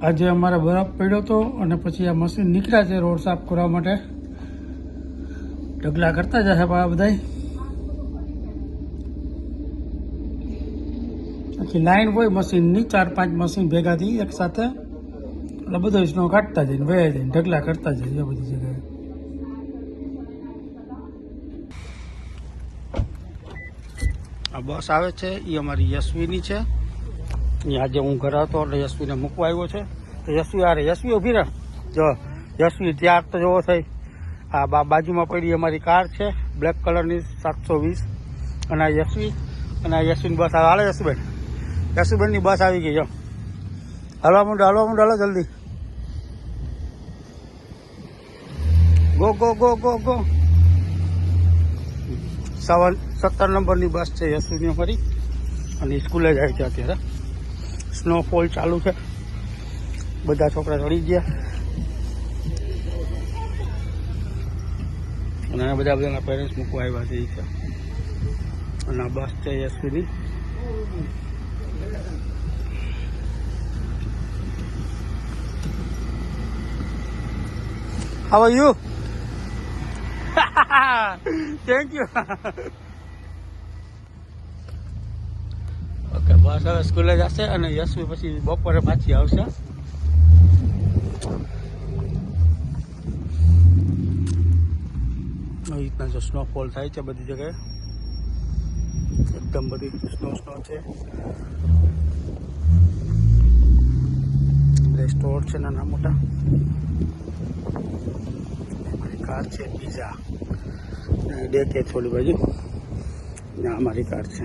આજે અમારે બરફ પડ્યો હતો અને પછી આ મશીન નીકળ્યા છે રોડ સાફ કરવા માટે. ઢગલા કરતા જશે આ બધા. આખી લાઈન હોય મશીનની, 4-5 મશીન ભેગા થઈ એક સાથે, એટલે બધો સ્નો કાઢતા જઈને વયા જઈને ઢગલા કરતા જાય બધી જગ્યાએ. આ બસ આવે છે એ અમારી યશવીની છે. આજે હું ઘરે હતો એટલે યશવીને મૂકવા આવ્યો છે. તો યશવી આ રે, યશવી ઉભી રહે. જો યશવી ત્યાર તો જોવો થઈ. આ બાજુમાં પડી અમારી કાર છે બ્લેક કલરની 720. અને આ યશવી, અને આ યશવીની બસ આવે. હાલો યશુબેન, યશુબેનની બસ આવી ગઈ. જો હાલવા માંડો, હાલો જલ્દી. Go go go go go. 17 નંબરની બસ છે યશવીની અમારી. અને સ્કૂલે જાય છે અત્યારે. સ્નોફોલ ચાલુ છે, બધા છોકરા ચડી ગયા. અને બધાના પેરેન્ટ્સ મૂકવા આવ્યા છે. અને આ બસ છે યશવીની. How are you? Thank you. Okay, બસ હવે સ્કૂલે જશે અને યશવી પછી બપોરે પાછી આવશે. આવી રીતના જો સ્નોફોલ થાય છે બધી જગ્યાએ. એકદમ બધી સ્નો છે. સ્ટોર છે નાના મોટા. કાર છે પીઝા, ડે કે થોડી બાજુ અમારી કાર છે.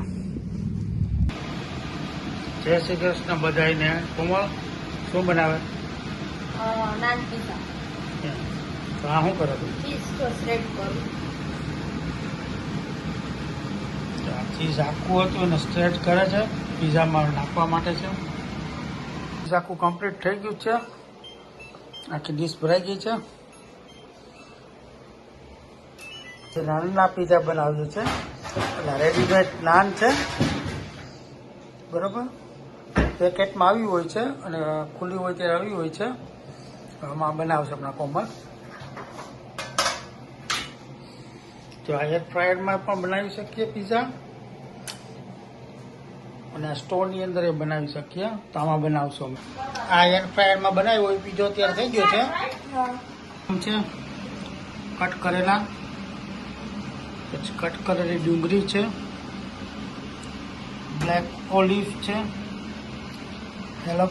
જય શ્રી કૃષ્ણ બધાને. કોમળ શું બનાવે? નાન પીઝા. તો આ શું કરે તું? ચીઝ તો શ્રેડ કરું. ચીઝ આખું હતું અને સ્ટ્રેચ કરે છે, પીઝામાં નાખવા માટે છે. ચીઝ આખું કમ્પ્લીટ થઈ ગયું છે. આખી ડીશ ભરાઈ ગઈ છે. નાનના પીઝા બનાવ્યું છે. એટલે રેડીમેડ નાન છે, બરાબર. પેકેટમાં આવી હોય છે અને ખુલ્લી હોય ત્યારે આવી હોય છે. આમાં બનાવશે આપણા કોમળ. તો આ એર ફ્રાયરમાં પણ બનાવી શકીએ પીઝા, અને સ્ટોરની અંદર એ બનાવી શકીએ. તો આમાં બનાવશો અમે. આ એર ફ્રાયરમાં બનાવ્યો હોય પીઝો તૈયાર થઈ ગયો છે. કટ કરેલા, પછી કટ કરેલી ડુંગળી છે, બ્લેક ઓલિવ છે, હેલો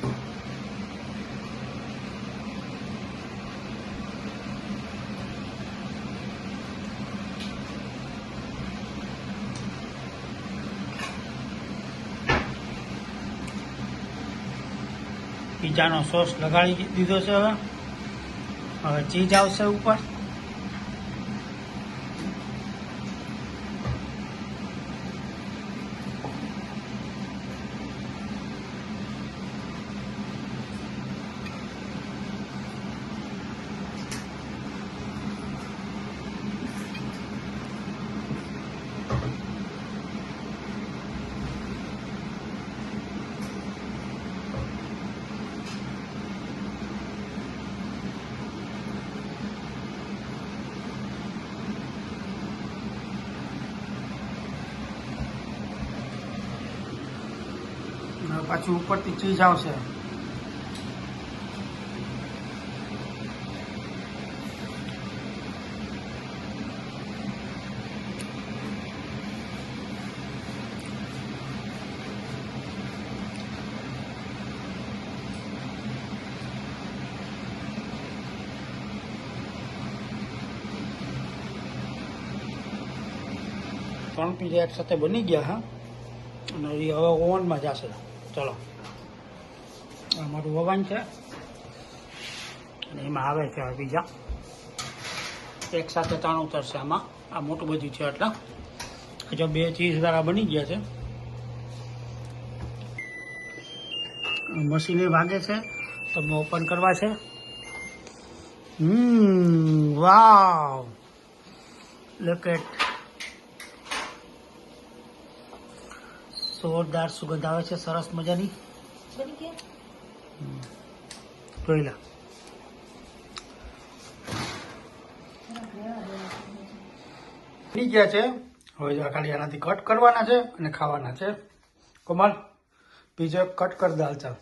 પીઝાનો સોસ લગાડી દીધો છે. હવે ચીઝ આવશે ઉપર. પાછી ઉપરથી ચીઝ આવશે. ત્રણ પીઝા એક સાથે બની ગયા. હા, અને એ હવે ઓવનમાં જશે. ચલો, અમારું ઓવન છે અને એમાં આવે છે પીઝા. એક સાથે 3 ઉતરશે આમાં. આ મોટું બધું છે એટલે. જો 2 ચીઝવાળા બની ગયા છે. મશીને વાગે છે, તમને ઓપન કરવા છે. વાવ, લુક એટ. જોરદાર સુગંધ આવે છે, સરસ મજાની. જોઈ લે. થઈ ગયા છે. હવે જો ખાલી આનાથી કટ કરવાના છે અને ખાવાના છે. કોમલ બીજો કટ કર દાલ ચાલ.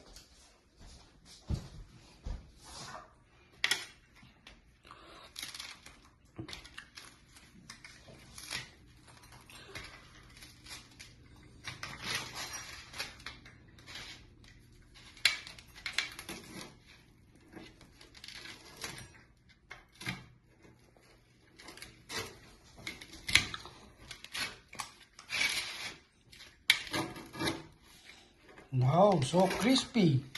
Wow, so crispy.